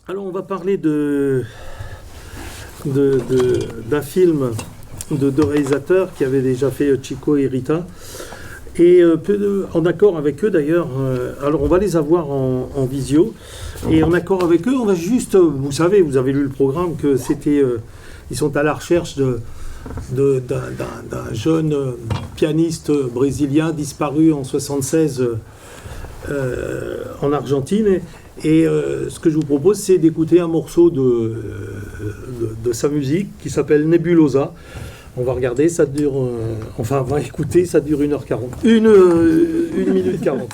Alors on va parler d'un film de deux réalisateurs qui avaient déjà fait Chico et Rita. Et en accord avec eux d'ailleurs, alors on va les avoir en visio, et en accord avec eux, on va juste, vous savez, vous avez lu le programme, que c'était, ils sont à la recherche d'un jeune pianiste brésilien disparu en 76 en Argentine. Et ce que je vous propose, c'est d'écouter un morceau de sa musique qui s'appelle Nebulosa. On va regarder, ça dure... enfin, on va écouter, ça dure 1h40. 1 minute 40.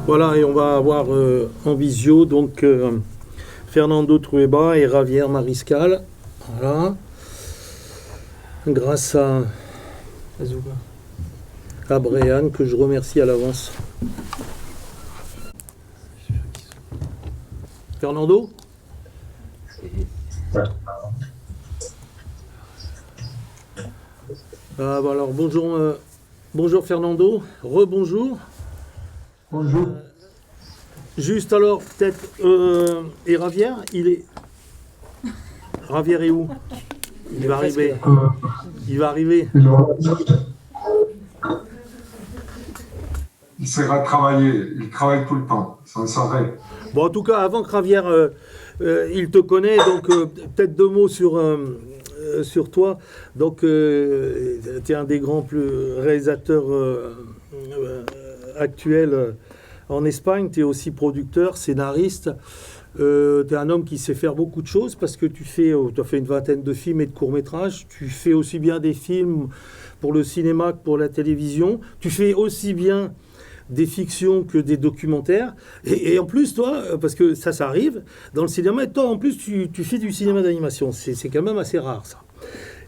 Voilà, et on va avoir en visio donc Fernando Trueba et Javier Mariscal. Voilà. Grâce à Brian, que je remercie à l'avance. Fernando ? Alors bonjour Fernando, rebonjour. Bonjour. Juste alors, peut-être, et Javier, Javier est où? Il va arriver. Il va arriver. Il s'est travailler, il travaille tout le temps, sans s'arrêt. Bon, en tout cas, avant que Javier, il te connaît, donc peut-être deux mots sur toi. Donc, tu es un des grands réalisateurs actuels en Espagne. Tu es aussi producteur, scénariste. Tu es un homme qui sait faire beaucoup de choses parce que tu as fait une vingtaine de films et de courts-métrages. Tu fais aussi bien des films pour le cinéma que pour la télévision. Tu fais aussi bien des fictions que des documentaires. Et en plus, toi, parce que ça arrive, dans le cinéma, et toi, en plus, tu fais du cinéma d'animation. C'est quand même assez rare, ça.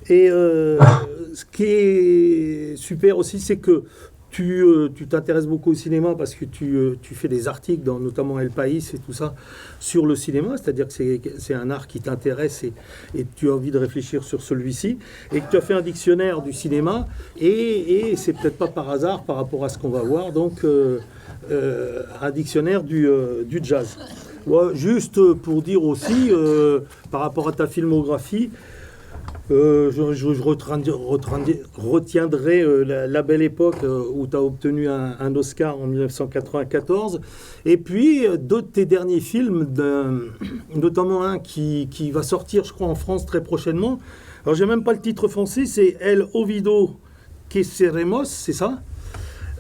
Et ce qui est super aussi, c'est que tu t'intéresses beaucoup au cinéma parce que tu fais des articles, notamment El País et tout ça, sur le cinéma, c'est-à-dire que c'est un art qui t'intéresse et tu as envie de réfléchir sur celui-ci, et que tu as fait un dictionnaire du cinéma, et c'est peut-être pas par hasard par rapport à ce qu'on va voir, donc un dictionnaire du jazz. Ouais, juste pour dire aussi, par rapport à ta filmographie, je retiendrai la belle époque où tu as obtenu un Oscar en 1994. Et puis, d'autres de tes derniers films, notamment un qui va sortir, je crois, en France très prochainement. Alors, j'ai même pas le titre français, c'est El Ovido que Seremos, c'est ça?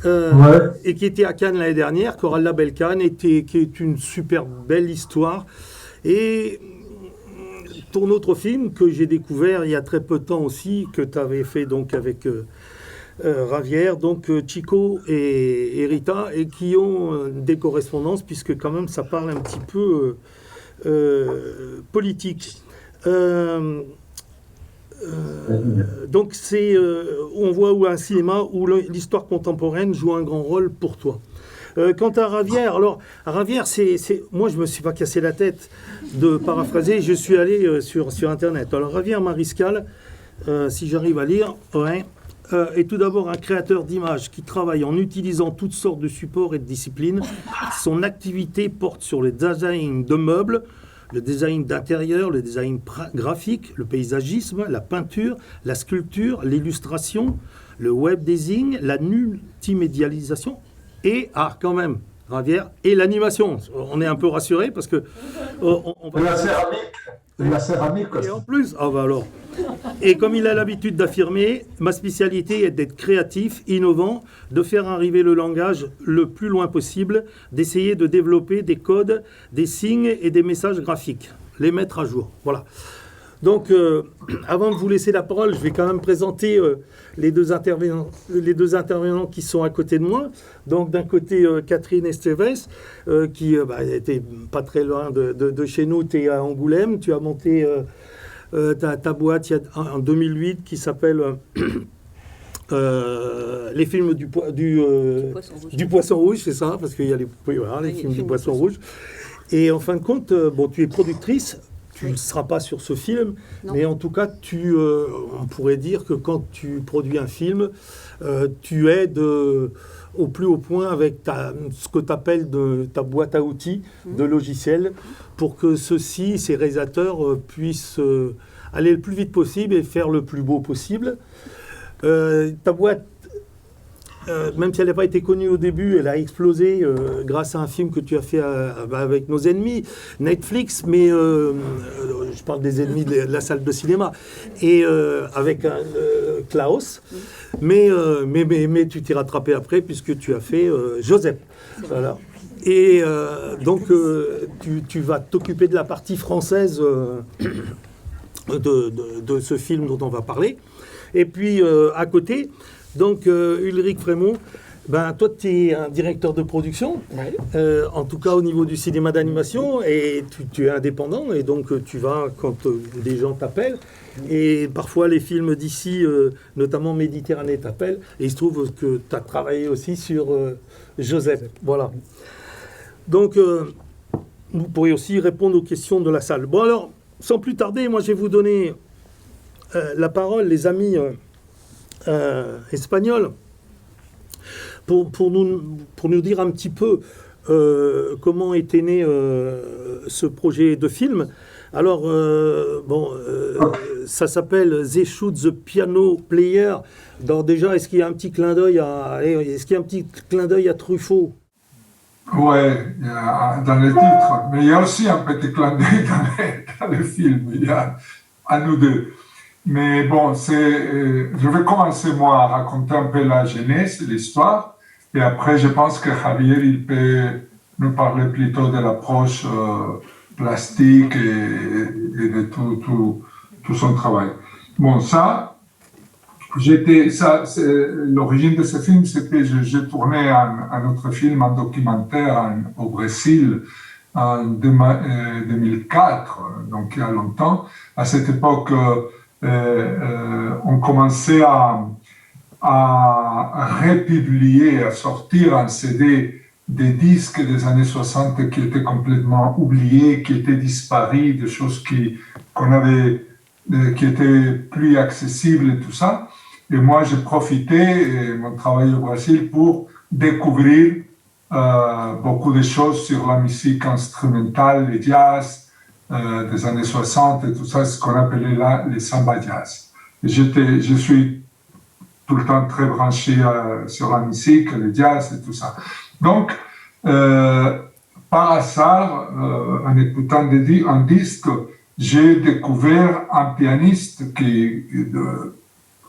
Ouais. Et qui était à Cannes l'année dernière, Coral la Belle Cannes, qui est une super belle histoire. Et ton autre film que j'ai découvert il y a très peu de temps aussi, que tu avais fait donc avec Javier, donc Chico et Rita, et qui ont des correspondances, puisque quand même ça parle un petit peu politique. Euh, donc on voit où un cinéma où l'histoire contemporaine joue un grand rôle pour toi. Quant à Ravière, alors Ravière, moi je me suis pas cassé la tête de paraphraser, je suis allé sur Internet. Alors Ravière Mariscal, si j'arrive à lire, ouais, est tout d'abord un créateur d'images qui travaille en utilisant toutes sortes de supports et de disciplines. Son activité porte sur le design de meubles, le design d'intérieur, le design graphique, le paysagisme, la peinture, la sculpture, l'illustration, le web design, la multimédialisation et, quand même, Ravière, et l'animation. On est un peu rassuré parce que... on va... La céramique aussi. Et en plus, bah alors... Et comme il a l'habitude d'affirmer, ma spécialité est d'être créatif, innovant, de faire arriver le langage le plus loin possible, d'essayer de développer des codes, des signes et des messages graphiques, les mettre à jour. Voilà. Donc, avant de vous laisser la parole, je vais quand même présenter les deux intervenants qui sont à côté de moi. Donc, d'un côté, Catherine Esteves, qui était pas très loin de chez nous. Tu es à Angoulême. Tu as monté ta boîte en 2008 qui s'appelle les films du Poisson Rouge, c'est ça, parce qu'il y a les films du Poisson Rouge. Et en fin de compte, tu es productrice. Tu ne seras pas sur ce film, mais en tout cas, on pourrait dire que quand tu produis un film, tu aides au plus haut point avec ce que tu appelles ta boîte à outils de logiciels pour que ces réalisateurs puissent aller le plus vite possible et faire le plus beau possible. Ta boîte, même si elle n'a pas été connue au début, elle a explosé grâce à un film que tu as fait avec nos ennemis, Netflix, mais je parle des ennemis de la salle de cinéma, et avec Klaus, mais tu t'es rattrapé après puisque tu as fait Joseph. Voilà. Et donc tu vas t'occuper de la partie française de ce film dont on va parler. Et puis à côté... Donc, Ulrich Frémont, toi, tu es un directeur de production, en tout cas au niveau du cinéma d'animation, et tu es indépendant, et donc tu vas quand des gens t'appellent, et parfois les films d'ici, notamment Méditerranée, t'appellent, et il se trouve que tu as travaillé aussi sur Joseph. Voilà. Donc, vous pourrez aussi répondre aux questions de la salle. Bon, alors, sans plus tarder, moi, je vais vous donner la parole, les amis... espagnol pour nous dire un petit peu comment était né ce projet de film. Alors, ça s'appelle They Shoot the Piano Player. Donc déjà, est-ce qu'il y a un petit clin d'œil à Truffaut? Ouais, dans le titre, mais il y a aussi un petit clin d'œil dans le film, il y a à nous deux. Mais bon, je vais commencer moi à raconter un peu la genèse, l'histoire, et après je pense que Javier, il peut nous parler plutôt de l'approche plastique et de tout son travail. Bon, l'origine de ce film, c'était j'ai tourné un autre film, un documentaire au Brésil en 2004, donc il y a longtemps. À cette époque, on commençait à republier, à sortir en CD des disques des années 60 qui étaient complètement oubliés, qui étaient disparus, des choses qui étaient plus accessibles et tout ça. Et moi, j'ai profité, mon travail au Brésil, pour découvrir beaucoup de choses sur la musique instrumentale, le jazz, des années 60 et tout ça, ce qu'on appelait là les samba jazz. Je suis tout le temps très branché sur la musique, le jazz et tout ça. Donc, par hasard, en écoutant un disque, j'ai découvert un pianiste qui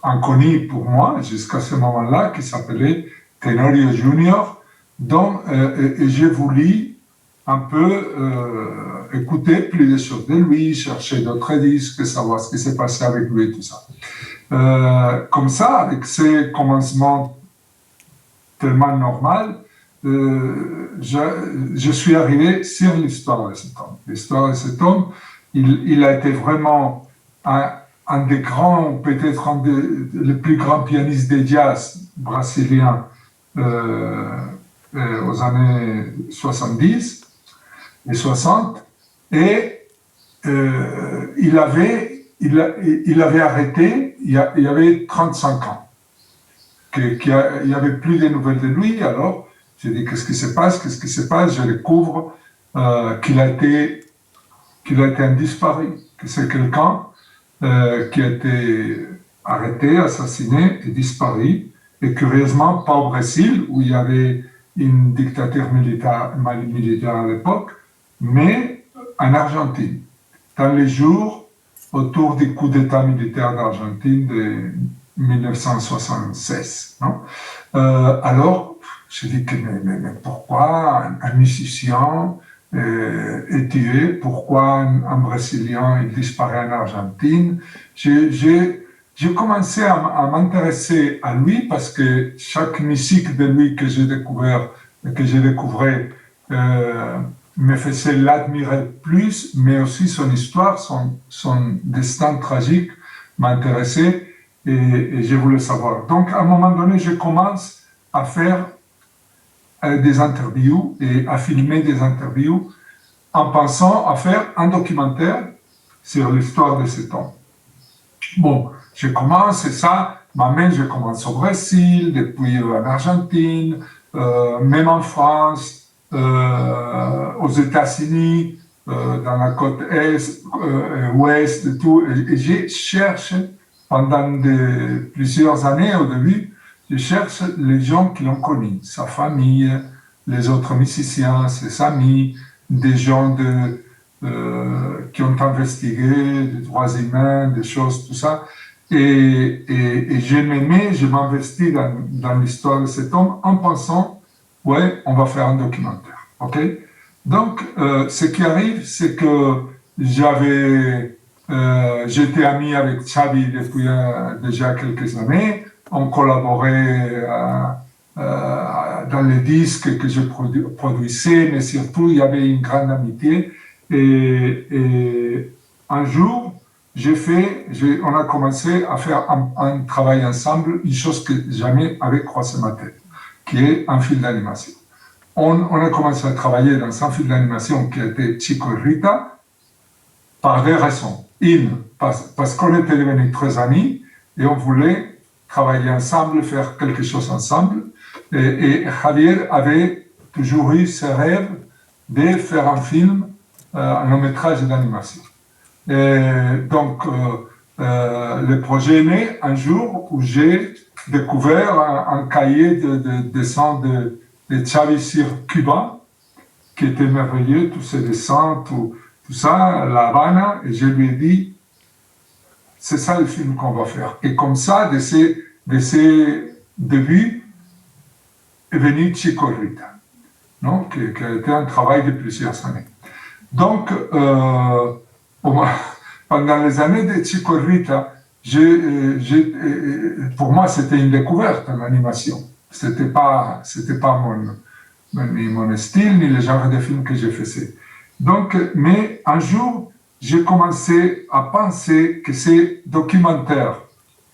inconnu pour moi jusqu'à ce moment-là, qui s'appelait Tenorio Junior, et j'ai voulu un peu écouter plus de choses de lui, chercher d'autres disques, savoir ce qui s'est passé avec lui et tout ça. Comme ça, avec ces commencements tellement normaux, je suis arrivé sur l'histoire de cet homme. L'histoire de cet homme, il a été vraiment un des grands, peut-être les plus grands pianistes de jazz brésiliens aux années 70 et 60. Et il avait arrêté, il y avait 35 ans. Il n'y avait plus de nouvelles de lui, alors j'ai dit qu'est-ce qui se passe, je découvre qu'il a été un disparu, que c'est quelqu'un qui a été arrêté, assassiné et disparu, et curieusement pas au Brésil, où il y avait une dictature militaire à l'époque, mais en Argentine, dans les jours autour du coup d'État militaire d'Argentine de 1976. Non alors, je dis que mais pourquoi un musicien est tué, pourquoi un Brésilien il disparaît en Argentine? J'ai commencé à m'intéresser à lui parce que chaque musique de lui que j'ai découvert me faisait l'admirer plus, mais aussi son histoire, son destin tragique m'intéressait et je voulais savoir. Donc, à un moment donné, je commence à faire des interviews et à filmer des interviews en pensant à faire un documentaire sur l'histoire de cet homme. Bon, je commence et ça m'amène, je commence au Brésil, depuis en Argentine, même en France, aux États-Unis, dans la côte est, ouest, et tout. Et je cherche pendant plusieurs années au début, je cherche les gens qui l'ont connu, sa famille, les autres musiciens, ses amis, des gens qui ont investigué des droits humains, des choses, tout ça. Et je m'investis dans l'histoire de cet homme en pensant, ouais, on va faire un documentaire, ok? Donc, ce qui arrive, c'est que j'étais ami avec Xavi depuis déjà quelques années. On collaborait dans les disques que je produisais, mais surtout, il y avait une grande amitié. Et un jour, on a commencé à faire un travail ensemble, une chose que jamais avait croisé ma tête, qui est un film d'animation. On a commencé à travailler dans un film d'animation qui était Chico et Rita, par deux raisons. Une, parce qu'on était devenus très amis et on voulait travailler ensemble, faire quelque chose ensemble. Et Javier avait toujours eu ce rêve de faire un film, un long-métrage d'animation. Donc, le projet est né un jour où j'ai découvert un cahier de dessins de Xavi sur Cuba, qui était merveilleux, tous ces dessins, tout ça, La Habana, et je lui ai dit, c'est ça le film qu'on va faire. Et comme ça, de ces débuts, est venu Chico Rita, non? Qui a été un travail de plusieurs années. Donc, pendant les années de Chico Rita, pour moi, c'était une découverte en animation. C'était pas ni mon style, ni le genre de film que je faisais. Donc, mais un jour, j'ai commencé à penser que ces documentaires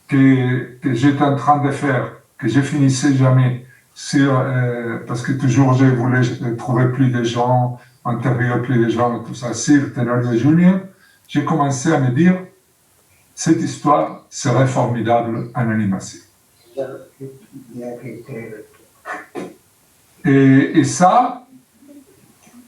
que j'étais en train de faire, que je finissais jamais, parce que toujours je voulais trouver plus de gens, interviewer plus de gens, tout ça, sur Tenorio Junior, j'ai commencé à me dire, cette histoire serait formidable en animation. Et ça,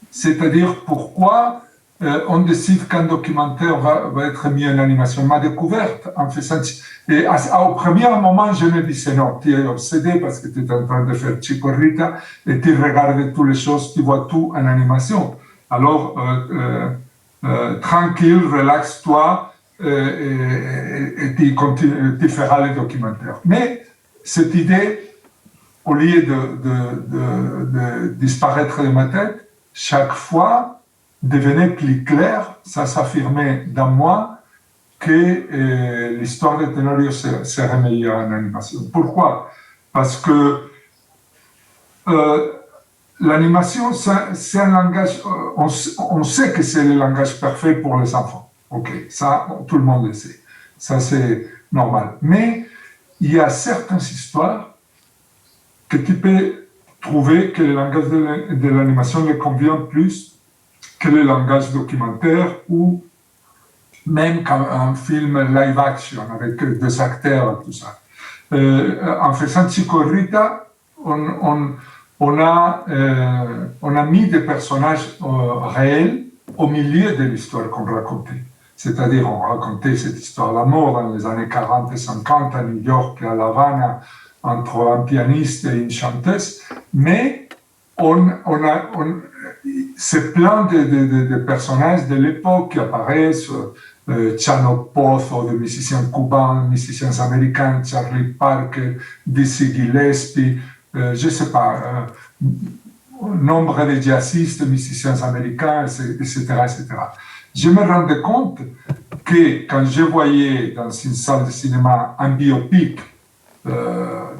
c'est-à-dire pourquoi on décide qu'un documentaire va être mis en animation. Ma découverte en faisant... Et au premier moment, je me disais, non, tu es obsédé parce que tu es en train de faire Chico Rita et tu regardes toutes les choses, tu vois tout en animation. Alors, tranquille, relaxe-toi et tu feras le documentaire. Mais cette idée, au lieu de disparaître de ma tête, chaque fois devenait plus clair, ça s'affirmait dans moi que l'histoire de Tenorio serait meilleure en animation. Pourquoi? Parce que l'animation, c'est un langage, on sait que c'est le langage parfait pour les enfants. Ok, ça, tout le monde le sait. Ça, c'est normal. Mais il y a certaines histoires que tu peux trouver que le langage de l'animation le convient plus que le langage documentaire ou même un film live action avec des acteurs, tout ça. En faisant Chico Rita, on a mis des personnages réels au milieu de l'histoire qu'on racontait. C'est-à-dire, on racontait cette histoire d'amour dans les années 40 et 50 à New York et à La Havana entre un pianiste et une chanteuse, mais c'est plein de personnages de l'époque qui apparaissent, Chano Pozo, des musiciens cubains, musiciens américains, Charlie Parker, Dizzy Gillespie, je ne sais pas, nombre de jazzistes, musiciens américains, etc., etc. Je me rendais compte que quand je voyais dans une salle de cinéma un biopic,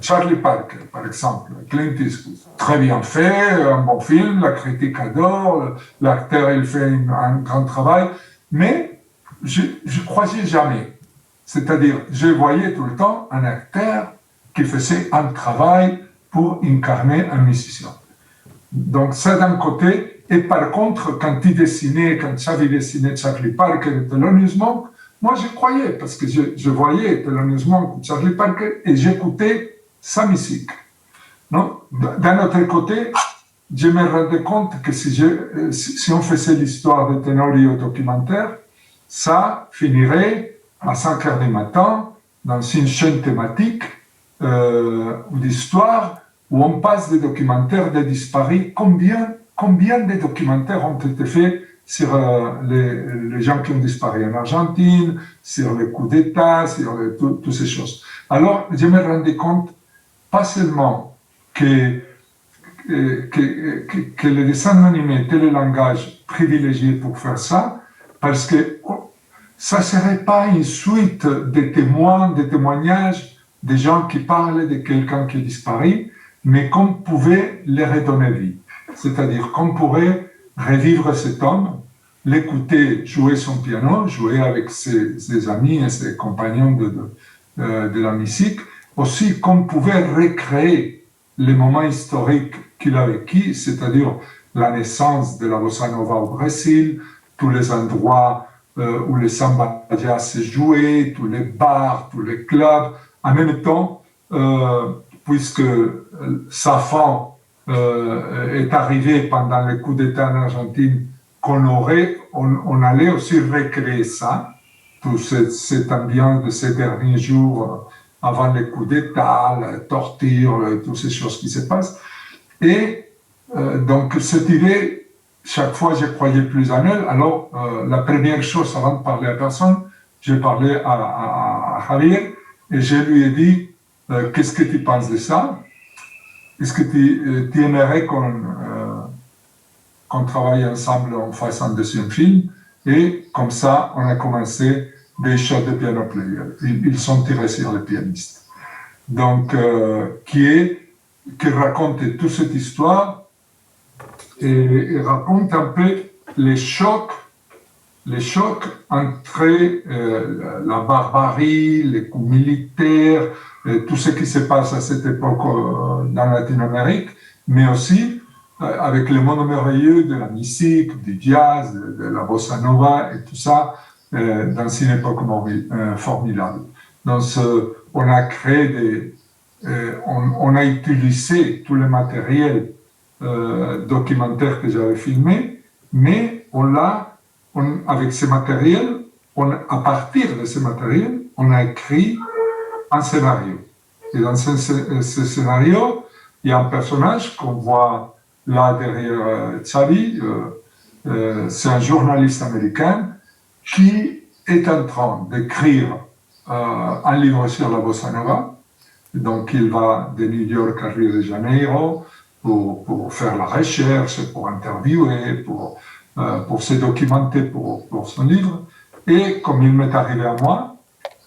Charlie Parker, par exemple, Clint Eastwood, très bien fait, un bon film, la critique adore, l'acteur il fait un grand travail, mais je ne croyais jamais. C'est-à-dire, je voyais tout le temps un acteur qui faisait un travail pour incarner un musicien. Donc ça d'un côté, et par contre, quand Xavi dessinait Charlie Parker et Thelonious Monk, moi je croyais, parce que je voyais Thelonious Monk ou Charlie Parker et j'écoutais sa musique. Non? D'un autre côté, je me rendais compte que si on faisait l'histoire de Tenorio documentaire, ça finirait à 5 heures du matin dans une chaîne thématique d'histoire où on passe des documentaires des disparus. Combien de documentaires ont été faits sur les gens qui ont disparu en Argentine, sur les coups d'État, sur toutes ces choses. Alors, je me rendais compte, pas seulement que le dessin animé était le langage privilégié pour faire ça, parce que ça ne serait pas une suite de témoignages, des gens qui parlent de quelqu'un qui est disparu, mais qu'on pouvait les redonner vie. C'est-à-dire qu'on pourrait revivre cet homme, l'écouter jouer son piano, jouer avec ses amis et ses compagnons de la musique, aussi qu'on pouvait recréer les moments historiques qu'il a vécu, c'est-à-dire la naissance de la bossa nova au Brésil, tous les endroits où les samba jazz se jouaient, tous les bars, tous les clubs, en même temps, puisque sa fin est arrivée pendant le coup d'État en Argentine, on allait aussi recréer ça, toute cette ambiance de ces derniers jours avant le coup d'État, la torture, toutes ces choses qui se passent. Et donc cette idée, chaque fois je croyais plus en elle. Alors la première chose, avant de parler à personne, j'ai parlé à Javier et je lui ai dit qu'est-ce que tu penses de ça? Est-ce que tu aimerais qu'on travaille ensemble, on fasse un deuxième film? Et comme ça, on a commencé des shows de piano player. Ils sont tirés sur les pianistes. Donc, qui raconte toute cette histoire et raconte un peu les chocs entre la barbarie, les coups militaires, tout ce qui se passe à cette époque dans l'Amérique, mais aussi avec le monde merveilleux de la musique, du jazz, de la bossa nova et tout ça, dans une époque formidable. Donc, on a créé on a utilisé tout le matériel documentaire que j'avais filmé, mais avec ce matériel, à partir de ce matériel, on a écrit un scénario. Et dans ce scénario, il y a un personnage qu'on voit là derrière Xavi, c'est un journaliste américain qui est en train d'écrire un livre sur la bossa nova. Donc il va de New York à Rio de Janeiro pour faire la recherche, pour interviewer, pour se documenter pour son livre. Et comme il m'est arrivé à moi,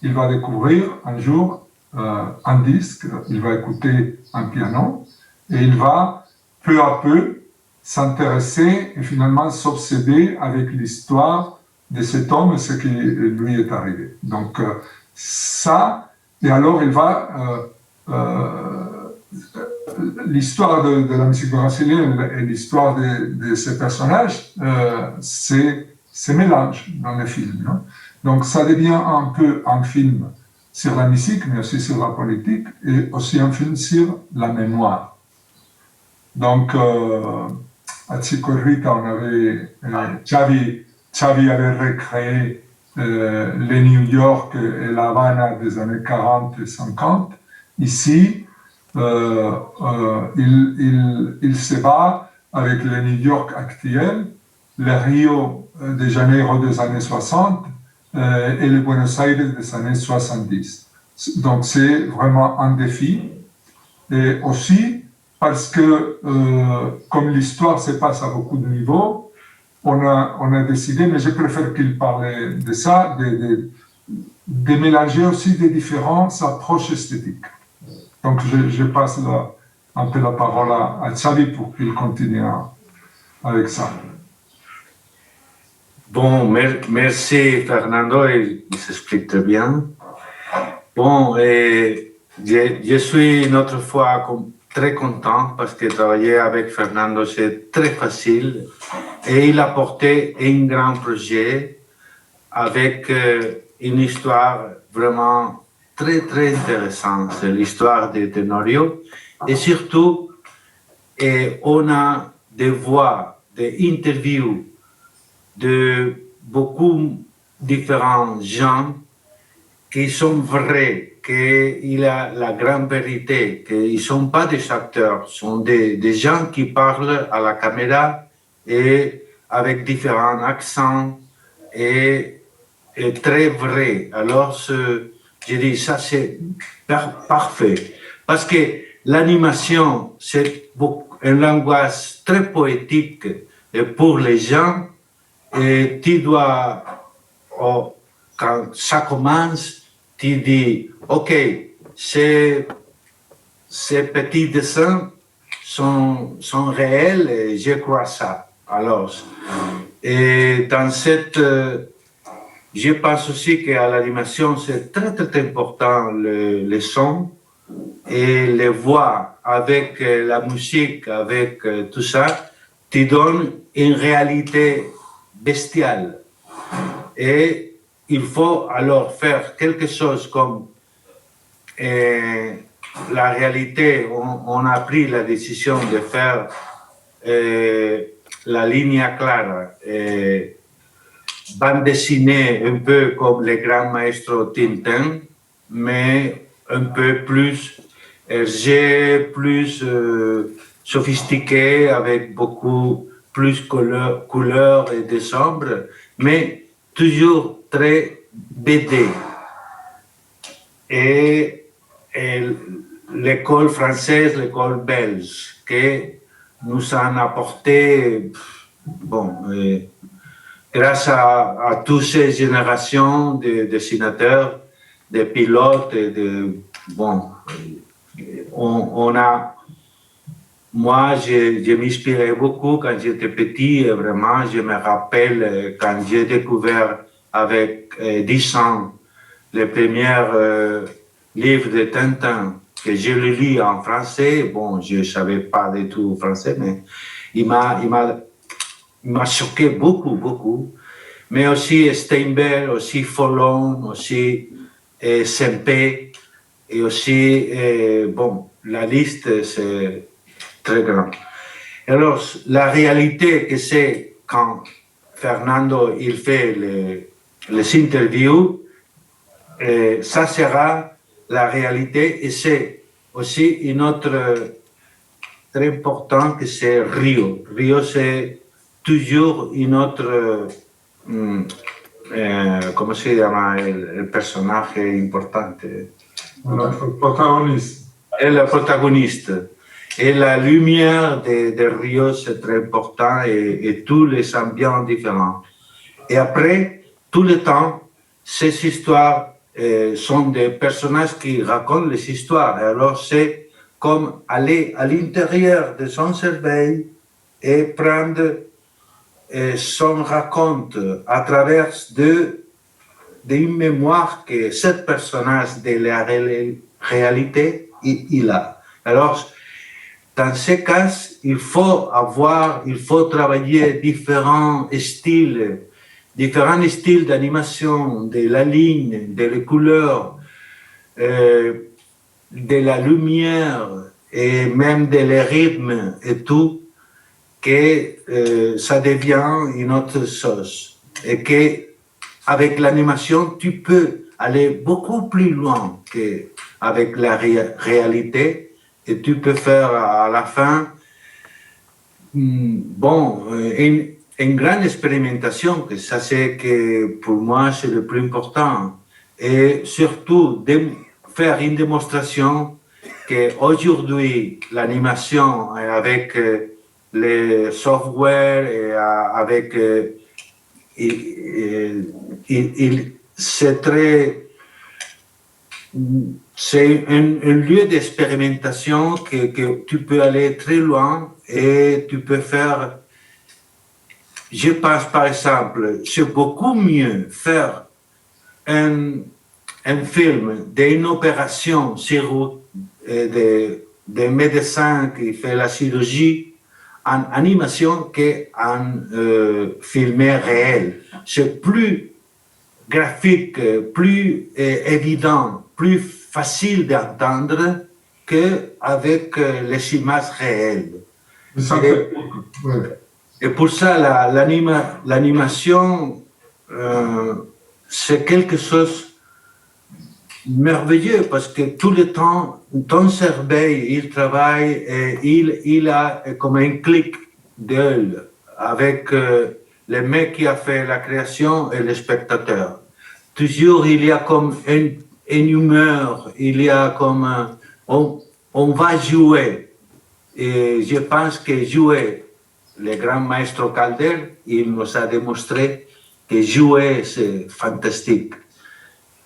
il va découvrir un jour un disque, il va écouter un piano et il va peu à peu s'intéresser et finalement s'obséder avec l'histoire de cet homme et ce qui lui est arrivé. Donc ça, et alors il va... l'histoire de la musique brésilienne et l'histoire de ces personnages, c'est mélange dans le film. Non? Donc ça devient un peu un film sur la musique, mais aussi sur la politique, et aussi un film sur la mémoire. Donc, à Chico Rita, on avait, Xavi avait recréé le New York et la Havana des années 40 et 50. Ici, il se bat avec le New York actuel, le Rio de Janeiro des années 60 et le Buenos Aires des années 70. Donc c'est vraiment un défi. Et aussi parce que comme l'histoire se passe à beaucoup de niveaux, on a décidé, mais je préfère qu'il parle de ça, de mélanger aussi des différentes approches esthétiques. Donc je passe un peu la parole à Xavi pour qu'il continue avec ça. Bon, merci Fernando, il s'explique très bien. Bon, je suis une autre fois très content parce que travailler avec Fernando c'est très facile et il a porté un grand projet avec une histoire vraiment très intéressante, c'est l'histoire de Tenorio et surtout on a des voix, des interviews de beaucoup différents gens qui sont vrais, qu'il a la grande vérité, qu'ils ne sont pas des acteurs, sont des gens qui parlent à la caméra et avec différents accents et très vrais. Alors, je dis ça c'est parfait parce que l'animation c'est un langage très poétique pour les gens. Et tu dois, quand ça commence, tu dis, ok, ces petits dessins sont réels et je crois ça. Alors, et dans cette, je pense aussi qu'à l'animation, c'est très important le son et les voix avec la musique, avec tout ça, tu donnes une réalité bestiale. Et il faut alors faire quelque chose comme la réalité, on a pris la décision de faire la ligne claire, bande dessinée un peu comme les grands maestros Tintin, mais un peu plus RG, plus sophistiqué, avec beaucoup plus couleurs et des ombres, mais toujours très BD. Et l'école française, l'école belge, qui nous a apporté, bon, grâce à toutes ces générations de dessinateurs, de pilotes, bon, moi, je m'inspirais beaucoup quand j'étais petit, et vraiment, je me rappelle quand j'ai découvert avec 10 ans les premiers livres de Tintin, que je les lis en français. Bon, je ne savais pas du tout français, mais il m'a choqué beaucoup. Mais aussi Steinberg, aussi Follon, aussi Sempé, et aussi, bon, la liste, c'est très grand. Alors, la réalité que c'est quand Fernando il fait les interviews, ça sera la réalité et c'est aussi une autre très important que c'est Rio. Rio c'est toujours une autre, comment se llama el personaje importante? Le protagoniste. Le protagoniste. Et la lumière de Rio, c'est très important et tous les ambiances différents. Et après, tout le temps, ces histoires sont des personnages qui racontent les histoires. Et alors, c'est comme aller à l'intérieur de son cerveau et prendre son raconte à travers d'une mémoire que ce personnage de la réalité, il a. Alors, dans ces cas, il faut travailler différents styles d'animation, de la ligne, de les couleurs, de la lumière et même de les rythmes et tout, que ça devient une autre chose. Et que avec l'animation, tu peux aller beaucoup plus loin qu'avec la réalité. Et tu peux faire à la fin une grande expérimentation, que ça c'est que pour moi c'est le plus important. Et surtout faire une démonstration qu'aujourd'hui l'animation avec les software et avec c'est un lieu d'expérimentation que tu peux aller très loin et tu peux faire. Je pense par exemple, c'est beaucoup mieux faire un film d'une opération sur des médecins qui fait la chirurgie en animation qu'en film réel. C'est plus graphique, plus évident, plus facile d'entendre qu'avec les images réelles. Et pour ça, l'animation, c'est quelque chose de merveilleux parce que tout le temps, ton cerveau, il travaille et il a comme un clic d'œil avec le mec qui a fait la création et le spectateur. Toujours, il y a comme une humeur, il y a comme on va jouer. Et je pense que jouer, le grand maestro Calder, il nous a démontré que jouer, c'est fantastique.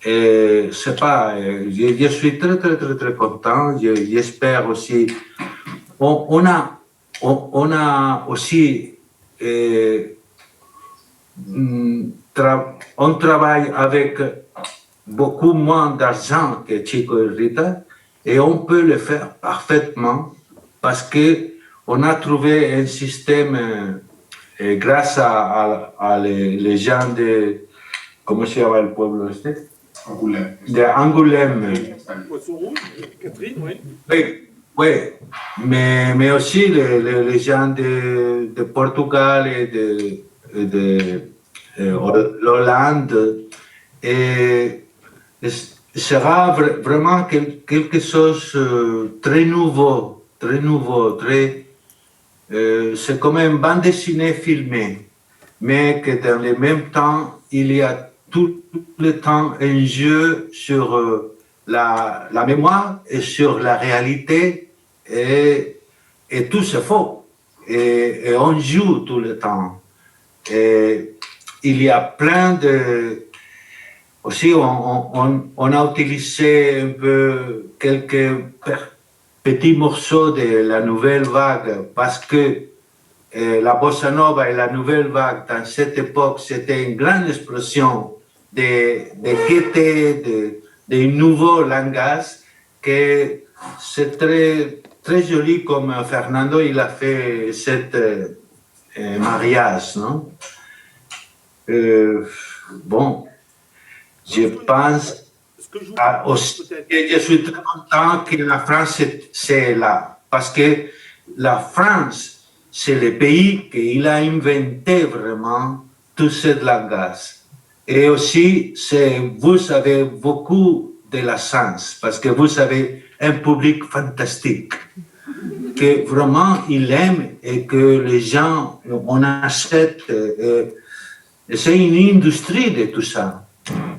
Et je sais pas, je suis très, très, très, très content. J'espère aussi. On a aussi. On travaille avec beaucoup moins d'argent que Chico et Rita et on peut le faire parfaitement parce qu'on a trouvé un système grâce à les gens de... Comment se llama le pueblo este? Angoulême. De Angoulême. Catherine, oui. Oui, oui. Mais aussi les gens de Portugal et de l'Hollande. Et sera vraiment quelque chose de très nouveau, c'est comme une bande dessinée filmée, mais que dans le même temps, il y a tout le temps un jeu sur la mémoire et sur la réalité, et tout c'est faux, et on joue tout le temps. Et il y a plein de... Aussi, on a utilisé un peu quelques petits morceaux de la nouvelle vague parce que la bossa nova et la nouvelle vague, dans cette époque, c'était une grande explosion de gaieté, de nouveaux langages, que c'est très, très joli comme Fernando il a fait cet mariage, non? Bon, je pense aussi que je suis très content que la France c'est là, parce que la France, c'est le pays qui a inventé vraiment tout ce langage. Et aussi, vous avez beaucoup de la chance, parce que vous avez un public fantastique, que vraiment il aime et que les gens, on achète. C'est une industrie de tout ça.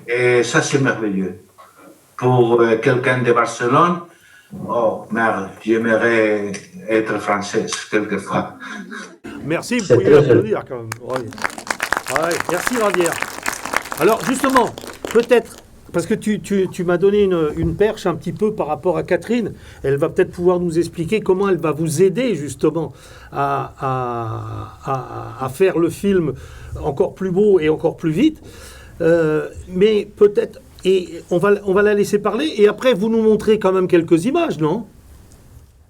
Et ça, c'est merveilleux. Pour quelqu'un de Barcelone, oh merde, j'aimerais être française quelquefois. Merci, vous pouvez l'applaudir quand même. Ouais. Ouais, merci Javier. Alors justement, peut-être parce que tu m'as donné une perche un petit peu par rapport à Catherine. Elle va peut-être pouvoir nous expliquer comment elle va vous aider justement à faire le film encore plus beau et encore plus vite. Mais peut-être, et on va la laisser parler, et après vous nous montrez quand même quelques images, non?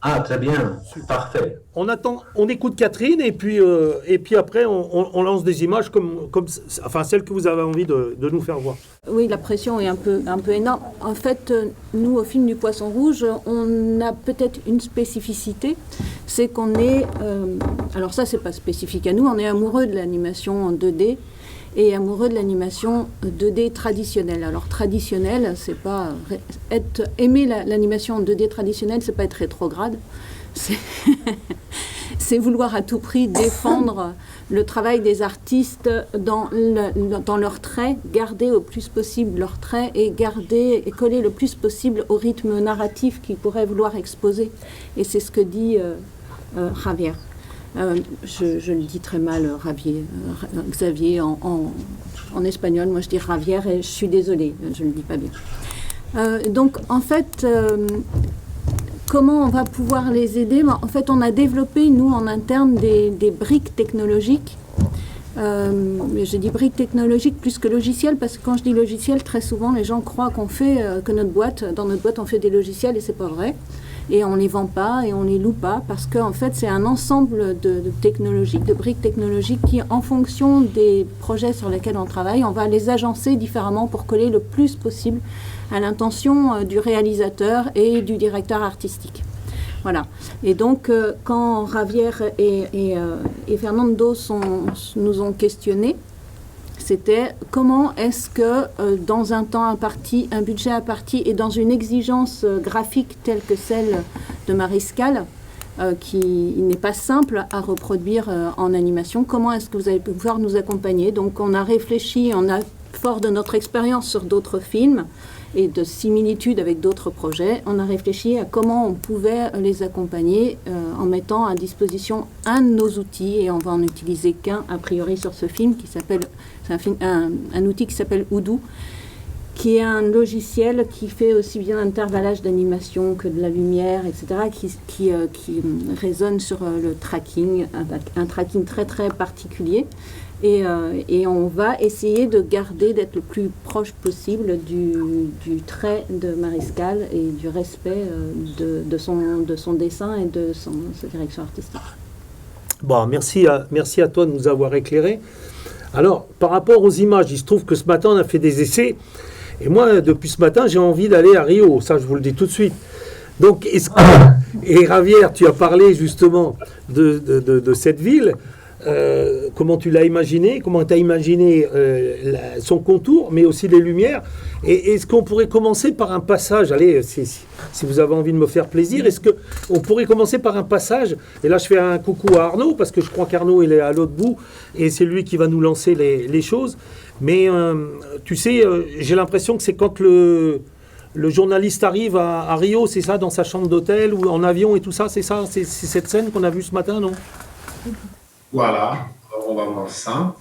Ah, très bien, parfait. On écoute Catherine, et puis après on lance des images enfin celles que vous avez envie de nous faire voir. Oui, la pression est un peu énorme. En fait, nous, au film du Poisson Rouge, on a peut-être une spécificité, c'est qu'on est... alors ça, c'est pas spécifique à nous, on est amoureux de l'animation en 2D et amoureux de l'animation 2D traditionnelle. Alors traditionnelle, c'est pas... aimer l'animation en 2D traditionnelle, c'est pas être rétrograde, c'est vouloir à tout prix défendre le travail des artistes dans leurs traits, garder au plus possible leurs traits et coller le plus possible au rythme narratif qu'ils pourraient vouloir exposer. Et c'est ce que dit Javier. Je le dis très mal, Xavier, en espagnol. Moi, je dis Javier et je suis désolée, je ne le dis pas bien. Donc, en fait... comment on va pouvoir les aider? En fait, on a développé, nous, en interne, des briques technologiques. Je dis briques technologiques plus que logiciels, parce que quand je dis logiciel, très souvent, les gens croient qu'on fait, que dans notre boîte, on fait des logiciels, et c'est pas vrai. Et on les vend pas, et on les loue pas, parce qu'en fait, c'est un ensemble de technologies, de briques technologiques qui, en fonction des projets sur lesquels on travaille, on va les agencer différemment pour coller le plus possible à l'intention du réalisateur et du directeur artistique. Voilà. Et donc, quand Javier et Fernando nous ont questionnés, c'était comment est-ce que dans un temps imparti, un budget imparti et dans une exigence graphique telle que celle de Mariscal, qui n'est pas simple à reproduire en animation, comment est-ce que vous allez pouvoir nous accompagner? Donc on a réfléchi, fort de notre expérience sur d'autres films et de similitudes avec d'autres projets, on a réfléchi à comment on pouvait les accompagner en mettant à disposition un de nos outils, et on va en utiliser qu'un a priori sur ce film, un outil qui s'appelle Odoo, qui est un logiciel qui fait aussi bien l'intervallage d'animation que de la lumière, etc., qui résonne sur le tracking, un tracking très très particulier. Et on va essayer d'être le plus proche possible du trait de Mariscal et du respect de son dessin et de sa direction artistique. Bon, merci à toi de nous avoir éclairés. Alors, par rapport aux images, il se trouve que ce matin, on a fait des essais. Et moi, depuis ce matin, j'ai envie d'aller à Rio. Ça, je vous le dis tout de suite. Donc, et Javier, tu as parlé justement de cette ville. Comment tu l'as imaginé, comment tu as imaginé son contour, mais aussi les lumières. Et est-ce qu'on pourrait commencer par un passage? Allez, si vous avez envie de me faire plaisir, est-ce qu'on pourrait commencer par un passage? Et là, je fais un coucou à Arnaud, parce que je crois qu'Arnaud, il est à l'autre bout, et c'est lui qui va nous lancer les choses. Mais tu sais, j'ai l'impression que c'est quand le journaliste arrive à Rio, c'est ça, dans sa chambre d'hôtel, ou en avion et tout ça, c'est ça, c'est cette scène qu'on a vue ce matin, non? Voilà, alors on va voir ça.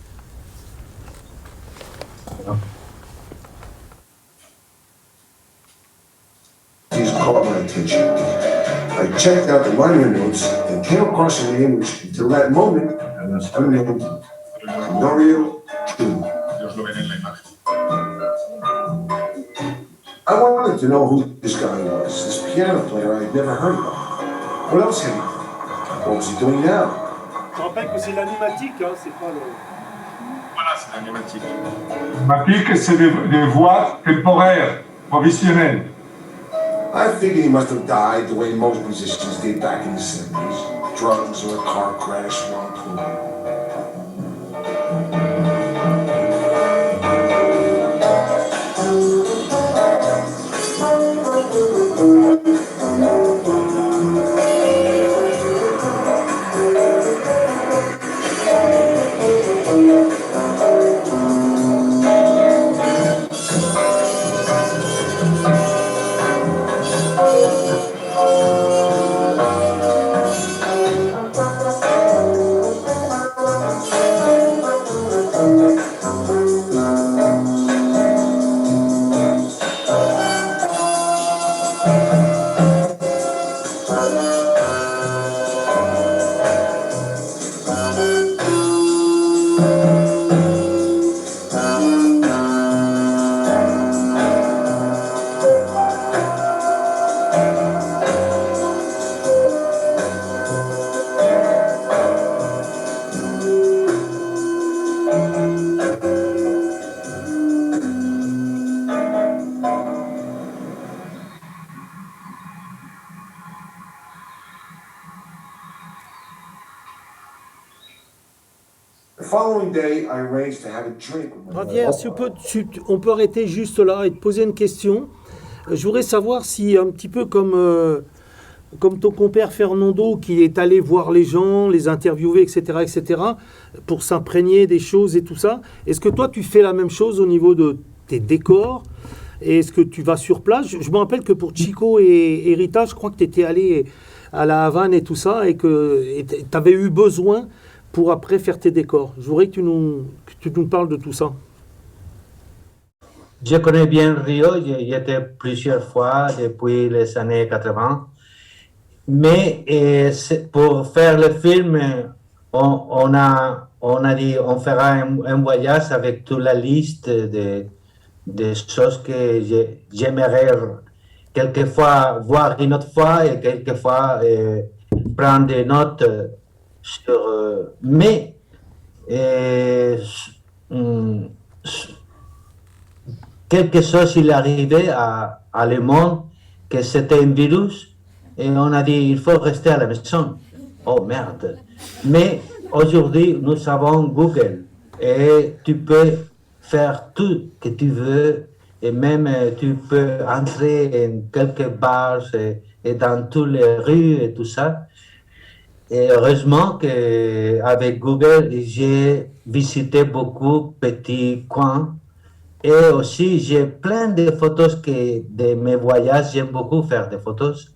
These caught my attention. I checked out the liner notes and came across an image until that moment, and that's unnamed Norio 2. Ellos lo ven en la imagen. I wanted to know who this guy was, this piano player I'd never heard of. What else had he done? What was he doing now? Je rappelle que c'est l'animatique, hein, c'est pas le... Voilà, c'est l'animatique. Matic, c'est des voix temporaires, provisionnelles. I figured he must have died the way most musicians did back in the 70s. Drugs or a car crash while touring. following day, I arranged to have a drink with my Javier, si on peut arrêter juste là et te poser une question. Je voudrais savoir si, un petit peu comme ton compère Fernando, qui est allé voir les gens, les interviewer, etc., pour s'imprégner des choses et tout ça, est-ce que toi, tu fais la même chose au niveau de tes décors? Et est-ce que tu vas sur place? Je me rappelle que pour Chico et Rita, je crois que tu étais allé à la Havane et tout ça, et que tu avais eu besoin pour après faire tes décors. Je voudrais que tu nous parles de tout ça. Je connais bien Rio, j'y étais plusieurs fois depuis les années 80. Mais pour faire le film, on a dit on fera un voyage avec toute la liste de choses que j'aimerais quelquefois voir une autre fois et quelquefois prendre des notes sur. Mais quelque chose il est arrivé à Le Monde que c'était un virus. Et on a dit, il faut rester à la maison. Oh merde. Mais aujourd'hui, nous avons Google. Et tu peux faire tout ce que tu veux. Et même tu peux entrer en quelques bars et dans toutes les rues et tout ça. Et heureusement qu'avec Google, j'ai visité beaucoup de petits coins. Et aussi, j'ai plein de photos de mes voyages. J'aime beaucoup faire des photos.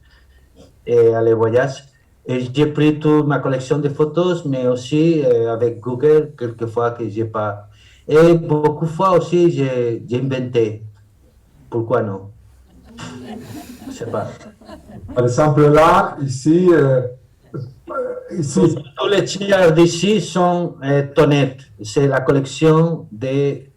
Et à les voyages. Et j'ai pris toute ma collection de photos, mais aussi avec Google, quelquefois que j'ai pas. Et beaucoup de fois aussi, j'ai inventé. Pourquoi non? Je sais pas. Par exemple, là, ici. Tous les tiers d'ici sont Tonnet. C'est la collection de.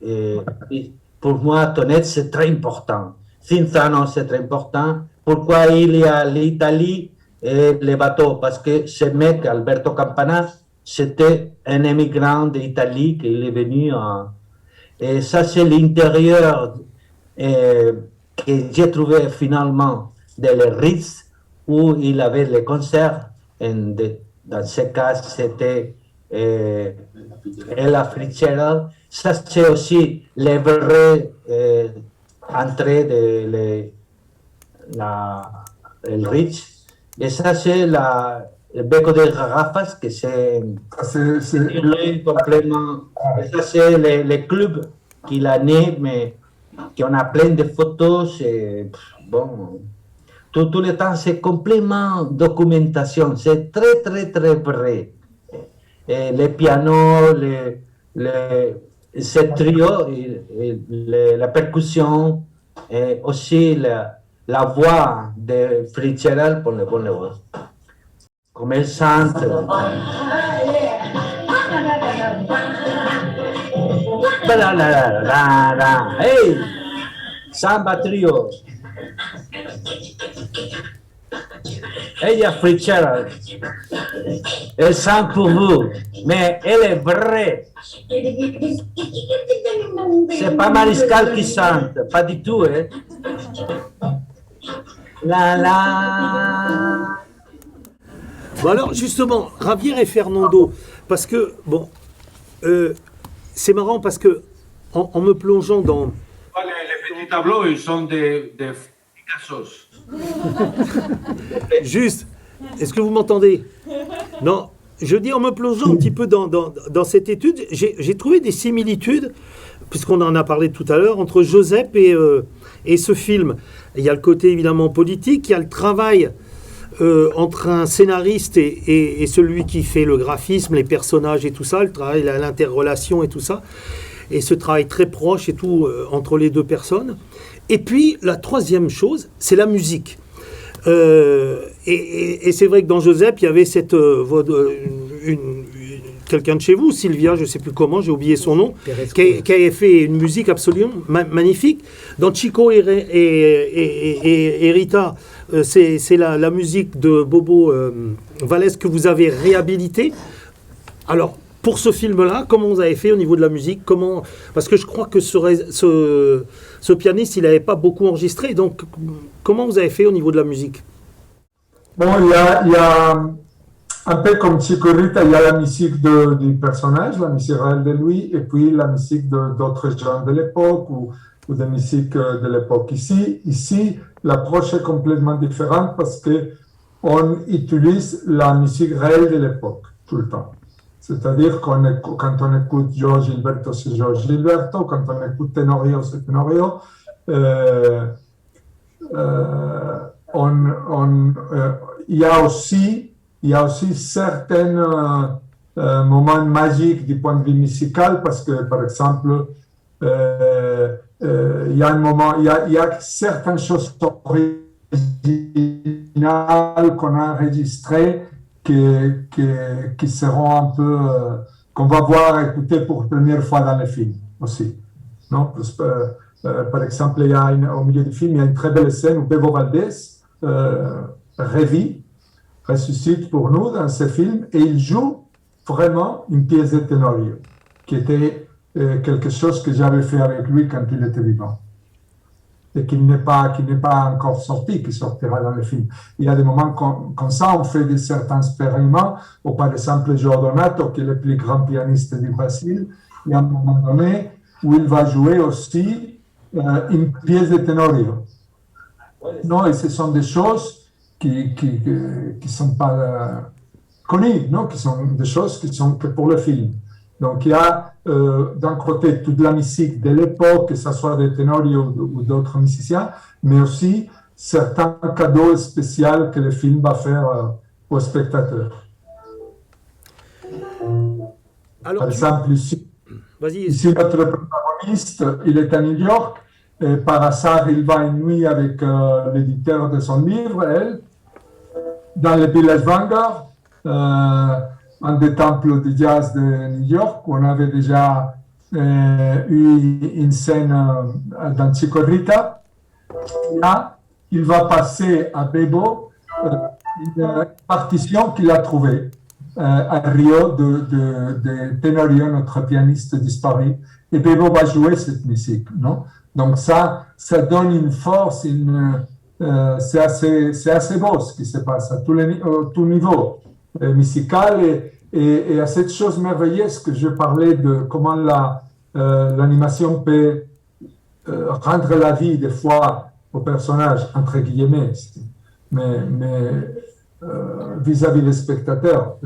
Pour moi, Tonnet, c'est très important. Cinzano, c'est très important. Pourquoi il y a l'Italie et les bateaux? Parce que ce mec, Alberto Campana, c'était un émigrant d'Italie qui est venu. Et ça, c'est l'intérieur que j'ai trouvé finalement dans le Ritz, où il avait les concerts. Dans ce cas, c'était Ella Fitzgerald. Ça, c'est aussi les vraies entrées de le Ritz. Et ça, c'est le Becco de Garrafas, que c'est un complément. Et ça, c'est les clubs qu'il a né, mais qu'on a plein de photos. Et, bon, tout le temps, c'est complètement documentation. C'est très, très, très vrai. Et les pianos, ce trio, la percussion, et aussi la voix de Fitzgerald, ponle voz. Comenzante. Hey, samba trio. Ella Fitzgerald. Elle chante pour vous, mais elle est vraie. C'est pas Mariscal qui chante, pas du tout, hein. Bon alors justement, Javier et Fernando, parce que, bon, c'est marrant parce que en me plongeant dans... Les petits tableaux, ils sont des Picassos. Juste, est-ce que vous m'entendez? Non, je dis en me plongeant un petit peu dans cette étude, j'ai trouvé des similitudes, puisqu'on en a parlé tout à l'heure, entre Joseph et ce film. Il y a le côté évidemment politique, il y a le travail entre un scénariste et celui qui fait le graphisme, les personnages et tout ça, le travail, l'interrelation et tout ça, et ce travail très proche et tout entre les deux personnes. Et puis la troisième chose, c'est la musique. Et c'est vrai que dans Joseph, il y avait cette quelqu'un de chez vous, Sylvia, je ne sais plus comment, j'ai oublié son nom, qui avait fait une musique absolument magnifique. Dans Chico et Rita, c'est la musique de Bobo Vallès que vous avez réhabilitée. Alors, pour ce film-là, comment vous avez fait au niveau de la musique? Parce que je crois que ce pianiste, il n'avait pas beaucoup enregistré. Donc, comment vous avez fait au niveau de la musique? Bon, il y a Un peu comme Chico Rita, il y a la musique du personnage, la musique réelle de lui, et puis la musique d'autres gens de l'époque ou de musique de l'époque. Ici, l'approche est complètement différente parce qu'on utilise la musique réelle de l'époque tout le temps. C'est-à-dire quand on écoute George Gilberto, c'est George Gilberto, quand on écoute Tenorio, c'est Tenorio. Il y a aussi certains moments magiques du point de vue musical parce que, par exemple, il y a un moment, il y a certaines choses originales qu'on a enregistrées qui seront un peu, qu'on va voir écouter pour la première fois dans le film aussi. Non? Par exemple, au milieu du film, il y a une très belle scène où Bevo Valdés ressuscite pour nous dans ce film et il joue vraiment une pièce de Tenorio, qui était quelque chose que j'avais fait avec lui quand il était vivant et qui n'est pas encore sorti, qui sortira dans le film. Il y a des moments comme ça, on fait certains expériments, ou par exemple João Donato, qui est le plus grand pianiste du Brésil, il y a un moment donné où il va jouer aussi une pièce de Tenorio. Non, et ce sont des choses qui sont pas connues, non, qui sont des choses qui sont que pour le film. Donc il y a d'un côté toute la musique de l'époque, que ce soit de Tenorio ou d'autres musiciens, mais aussi certains cadeaux spéciaux que le film va faire aux spectateurs. Alors, par exemple, ici notre protagoniste, il est à New York, et par hasard, il va une nuit avec l'éditeur de son livre, elle, dans le Village Vanguard, un des temples de jazz de New York, où on avait déjà eu une scène dans Chico Rita. Là, il va passer à Bebo une partition qu'il a trouvée à Rio de Tenorio, notre pianiste disparu. Et Bebo va jouer cette musique, non? Donc ça donne une force, c'est assez beau ce qui se passe à tout niveau musical et à cette chose merveilleuse que je parlais de comment l'animation peut rendre la vie des fois au personnage, entre guillemets, mais vis-à-vis des spectateurs,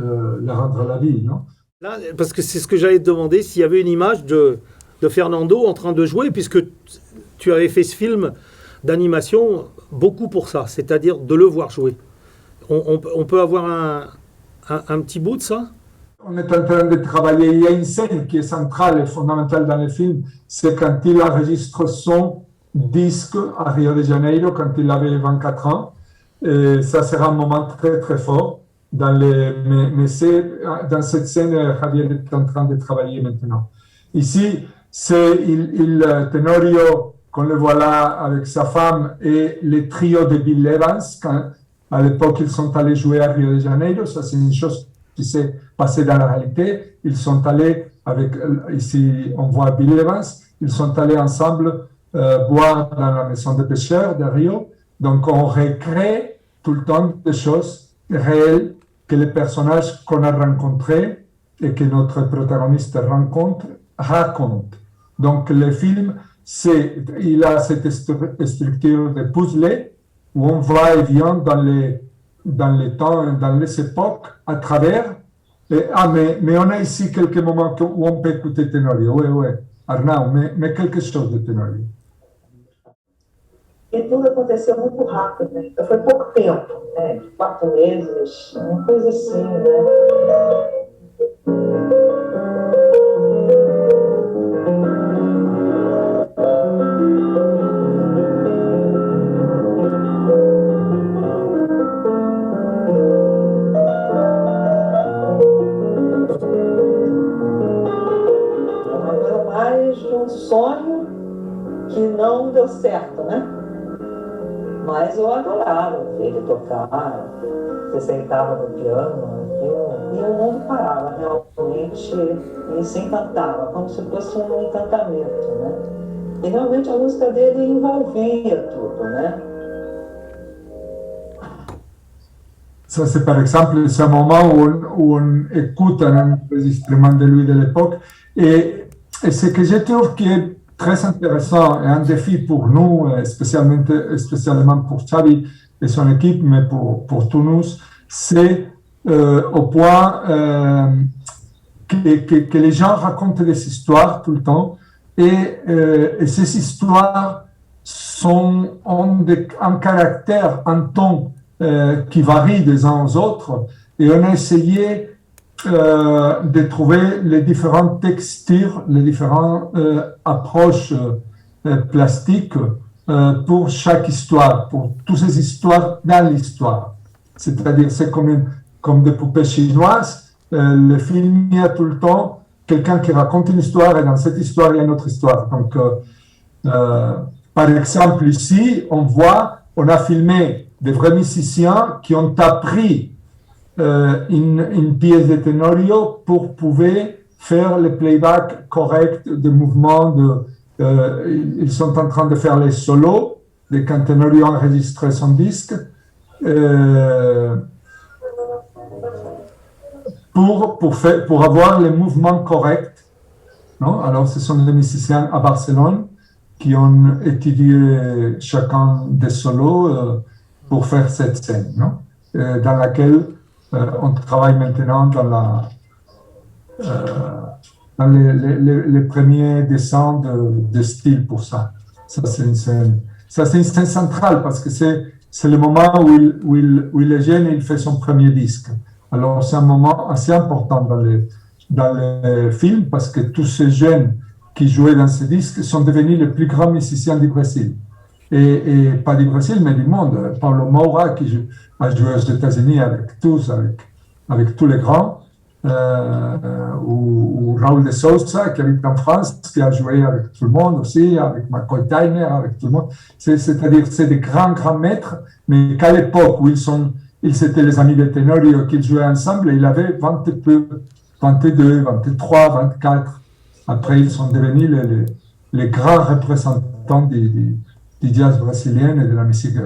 la rendre la vie, non? Là, parce que c'est ce que j'allais te demander, s'il y avait une image de Fernando en train de jouer, puisque tu avais fait ce film d'animation beaucoup pour ça, c'est-à-dire de le voir jouer. On peut avoir un petit bout de ça? On est en train de travailler. Il y a une scène qui est centrale et fondamentale dans le film, c'est quand il enregistre son disque à Rio de Janeiro, quand il avait 24 ans. Et ça sera un moment très, très fort. Dans cette scène, Javier est en train de travailler maintenant. Ici, c'est Tenorio, qu'on le voit là avec sa femme, et le trio de Bill Evans, quand à l'époque ils sont allés jouer à Rio de Janeiro. Ça, c'est une chose qui s'est passée dans la réalité. Ils sont allés ici on voit Bill Evans, ils sont allés ensemble boire dans la maison des pêcheurs de Rio. Donc on recrée tout le temps des choses réelles que les personnages qu'on a rencontrés et que notre protagoniste raconte. Donc le film, il a cette structure de puzzle où on va et vient dans les temps, dans les époques, à travers. Mais on a ici quelques moments où on peut écouter Tenorio. Oui, Arnau, mais quelque chose de Tenorio. E tudo aconteceu muito rápido, né? Então foi pouco tempo, né? 4 meses, uma coisa assim, né? Era mais de um sonho que não deu certo, né? Mas eu adorava ver ele tocar, você sentava no piano e o mundo parava, realmente, e se encantava, como se fosse um encantamento, né? E realmente a música dele envolvia tudo, né? Ça, c'est par exemple ce moment où on écoute un enregistrement de lui de l'époque. Et ce que je trouve qui est très intéressant et un défi pour nous, spécialement pour Xavi et son équipe, mais pour tous nous, c'est au point que les gens racontent des histoires tout le temps et ces histoires ont un caractère, un ton qui varie des uns aux autres et on a essayé de trouver les différentes textures, les différentes approches plastiques pour chaque histoire, pour toutes ces histoires dans l'histoire. C'est-à-dire, c'est comme des poupées chinoises. Le film, il y a tout le temps quelqu'un qui raconte une histoire et dans cette histoire, il y a une autre histoire. Donc, par exemple, ici, on a filmé des vrais musiciens qui ont appris une pièce de Tenorio pour pouvoir faire le playback correct de mouvements. Ils sont en train de faire les solos de quand Tenorio a enregistré son disque pour avoir les mouvements corrects. Non? Alors, ce sont des musiciens à Barcelone qui ont étudié chacun des solos pour faire cette scène, non? Dans laquelle on travaille maintenant dans les premiers dessins de style pour ça. Ça, c'est une scène centrale parce que c'est le moment où il est jeune et il fait son premier disque. Alors, c'est un moment assez important dans le film parce que tous ces jeunes qui jouaient dans ce disque sont devenus les plus grands musiciens du Brésil. Et pas du Brésil, mais du monde. Paulo Moura, qui a joué aux États-Unis avec tous les grands, ou Raúl de Sousa, qui habite en France, qui a joué avec tout le monde aussi, avec McCoy Tyner, avec tout le monde. C'est-à-dire, c'est des grands maîtres, mais qu'à l'époque où ils étaient les amis de Tenorio, qu'ils jouaient ensemble, ils avaient 22, 23, 24. Après, ils sont devenus les grands représentants du jazz brésilien et de la musique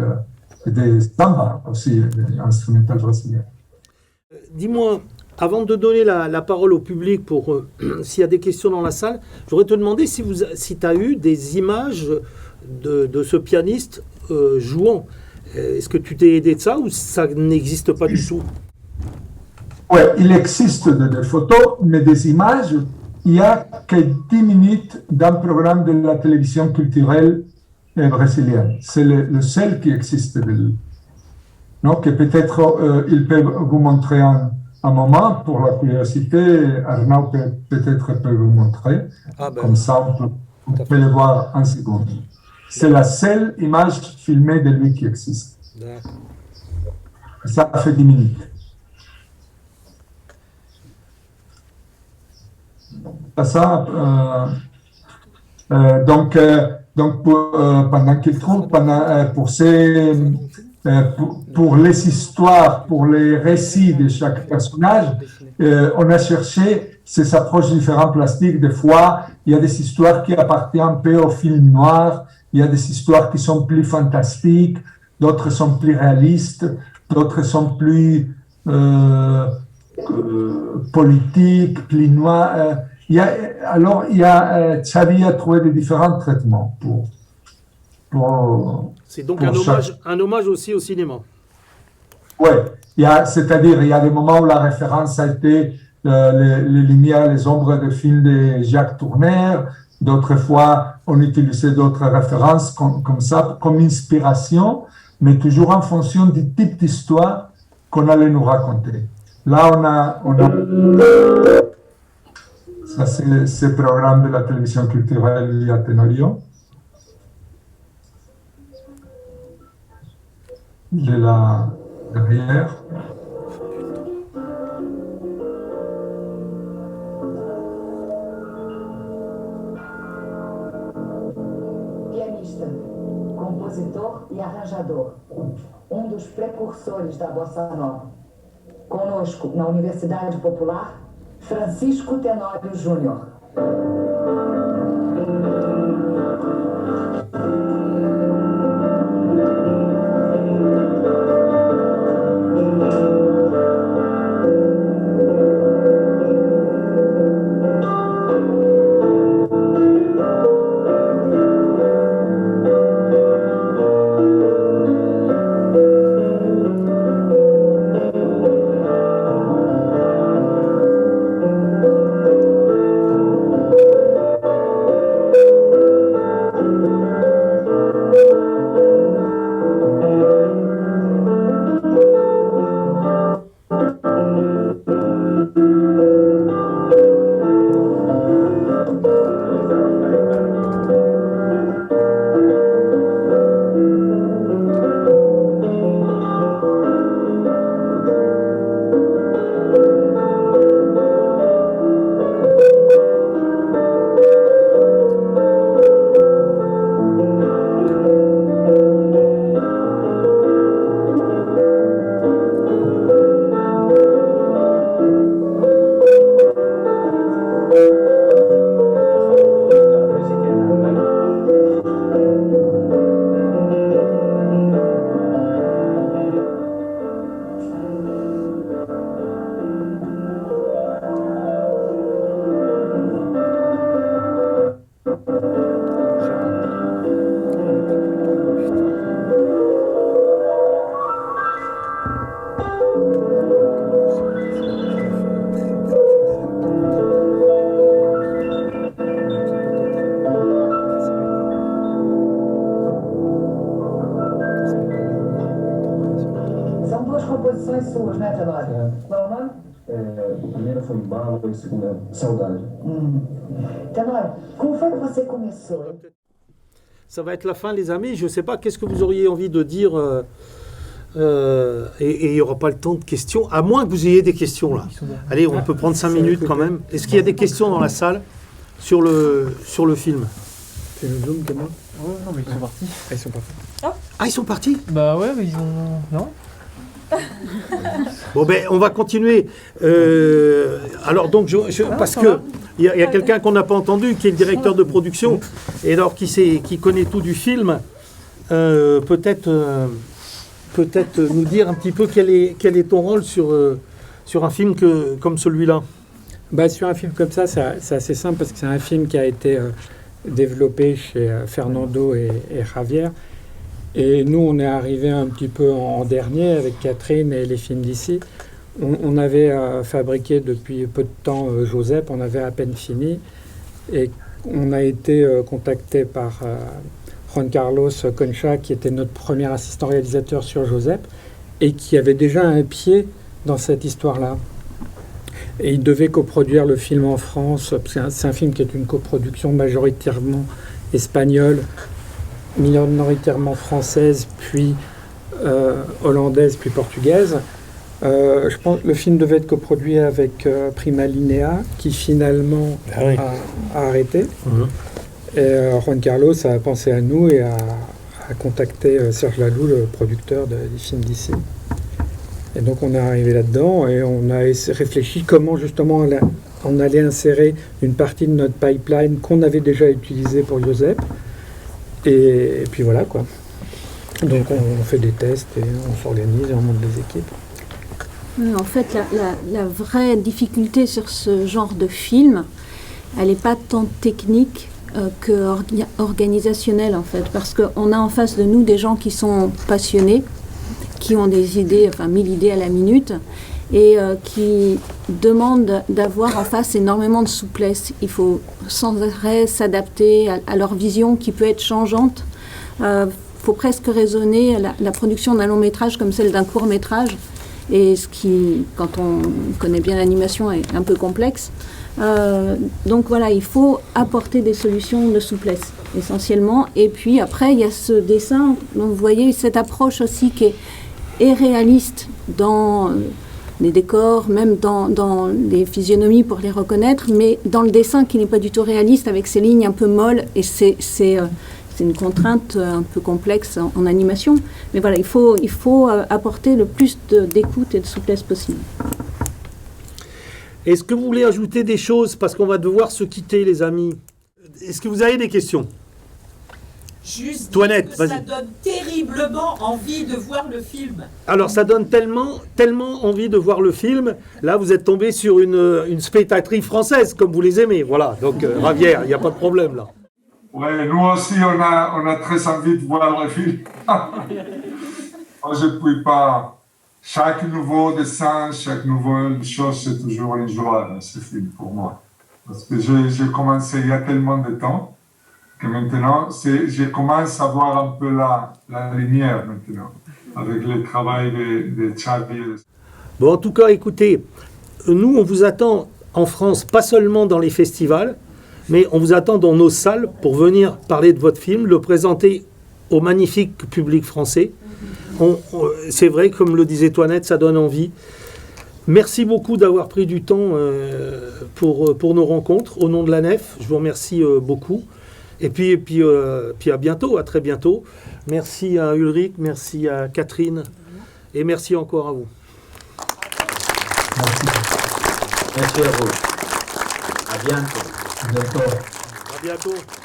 des samba aussi, instrumentale brésilienne. Dis-moi, avant de donner la parole au public pour s'il y a des questions dans la salle, j'aurais te demander si tu as eu des images de ce pianiste jouant. Est-ce que tu t'es aidé de ça ou ça n'existe pas du tout? Oui, il existe des photos, mais des images, il n'y a que 10 minutes d'un programme de la télévision culturelle brésilienne. C'est le seul qui existe de lui. Donc, peut-être ils peuvent vous montrer un moment pour la curiosité. Arnaud peut-être peut vous montrer. Comme ça, on peut le voir en seconde. C'est la seule image filmée de lui qui existe. Ça fait 10 minutes. Donc pendant qu'il trouve, pour les histoires, pour les récits de chaque personnage, on a cherché ces approches différentes plastiques. Des fois, il y a des histoires qui appartiennent un peu au film noir, il y a des histoires qui sont plus fantastiques, d'autres sont plus réalistes, d'autres sont plus politiques, plus noirs. Xavi a trouvé des différents traitements pour c'est donc un hommage aussi au cinéma. Oui, c'est-à-dire il y a des moments où la référence a été les lumières, les ombres de films de Jacques Tourneur. D'autres fois, on utilisait d'autres références comme ça, comme inspiration, mais toujours en fonction du type d'histoire qu'on allait nous raconter. Là, on a ça, c'est ce programme de la télévision culturelle à Tenorio. Il est là derrière. Pianista, compositor e arranjador, dos precursores da bossa nova. Conosco, na Universidade Popular, Francisco Tenório Júnior. composições suas, né, Tenório? Qual é o nome? O primeiro foi Embalo e o segundo é Saudade. Tenório, como foi que você começou? Ça va être la fin, les amis. Je ne sais pas, qu'est-ce que vous auriez envie de dire et il n'y aura pas le temps de questions, à moins que vous ayez des questions là. Allez, on peut prendre 5 minutes quand même. Est-ce qu'il y a des questions dans la salle sur le film? C'est le zoom, Thomas. Oh, non, mais ils sont partis. Ils sont partis. Ah, ils sont partis? Bah ouais, mais ils ont... Non. Bon, ben, on va continuer. Alors, donc, parce que il y a quelqu'un qu'on n'a pas entendu, qui est le directeur de production, et alors qui connaît tout du film, peut-être nous dire un petit peu quel est ton rôle sur un film comme celui-là. Bah, sur un film comme ça, c'est assez simple, parce que c'est un film qui a été développé chez Fernando et Javier. Et nous, on est arrivé un petit peu en dernier avec Catherine et les films d'ici. On avait fabriqué depuis peu de temps Joseph, on avait à peine fini. Et on a été contacté par Juan Carlos Concha, qui était notre premier assistant réalisateur sur Joseph, et qui avait déjà un pied dans cette histoire-là. Et il devait coproduire le film en France, parce que c'est un film qui est une coproduction majoritairement espagnole, minoritairement française, puis hollandaise, puis portugaise. Je pense que le film devait être coproduit avec Prima Linea, qui finalement a arrêté. Et Juan Carlos a pensé à nous et a contacté Serge Laloux, le producteur des films d'ici. Et donc on est arrivé là-dedans et on a réfléchi comment justement on allait insérer une partie de notre pipeline qu'on avait déjà utilisée pour Joseph. Et puis voilà quoi. Donc on fait des tests et on s'organise et on monte des équipes. En fait, la vraie difficulté sur ce genre de film, elle n'est pas tant technique que organisationnelle en fait, parce qu'on a en face de nous des gens qui sont passionnés, qui ont des idées, enfin 1000 idées à la minute, et qui demandent d'avoir en face énormément de souplesse. Il faut sans arrêt s'adapter à leur vision qui peut être changeante. Il faut presque raisonner la production d'un long métrage comme celle d'un court métrage, et ce qui, quand on connaît bien l'animation, est un peu complexe. Donc voilà, il faut apporter des solutions de souplesse essentiellement. Et puis après, il y a ce dessin, donc vous voyez cette approche aussi qui est réaliste dans les décors, même dans les physionomies pour les reconnaître, mais dans le dessin qui n'est pas du tout réaliste, avec ces lignes un peu molles, et c'est une contrainte un peu complexe en animation. Mais voilà, il faut apporter le plus d'écoute et de souplesse possible. Est-ce que vous voulez ajouter des choses, parce qu'on va devoir se quitter, les amis? Est-ce que vous avez des questions? Juste Toinette, que ça donne terriblement envie de voir le film. Alors ça donne tellement envie de voir le film. Là, vous êtes tombé sur une spectatrice française, comme vous les aimez. Voilà, donc Javier, il n'y a pas de problème là. Ouais, nous aussi, on a très envie de voir le film. Moi, je ne puis pas. Chaque nouveau dessin, chaque nouvelle chose, c'est toujours une joie dans ce film pour moi. Parce que j'ai commencé il y a tellement de temps que maintenant, je commence à voir un peu la lumière maintenant, avec le travail de Xavi. Bon, en tout cas, écoutez, nous, on vous attend en France, pas seulement dans les festivals, mais on vous attend dans nos salles pour venir parler de votre film, le présenter au magnifique public français. C'est vrai, comme le disait Toinette, ça donne envie. Merci beaucoup d'avoir pris du temps pour nos rencontres au nom de la Nef. Je vous remercie beaucoup. Et puis à bientôt, à très bientôt. Merci à Ulrich, merci à Catherine et merci encore à vous. Merci à vous. À bientôt. À bientôt.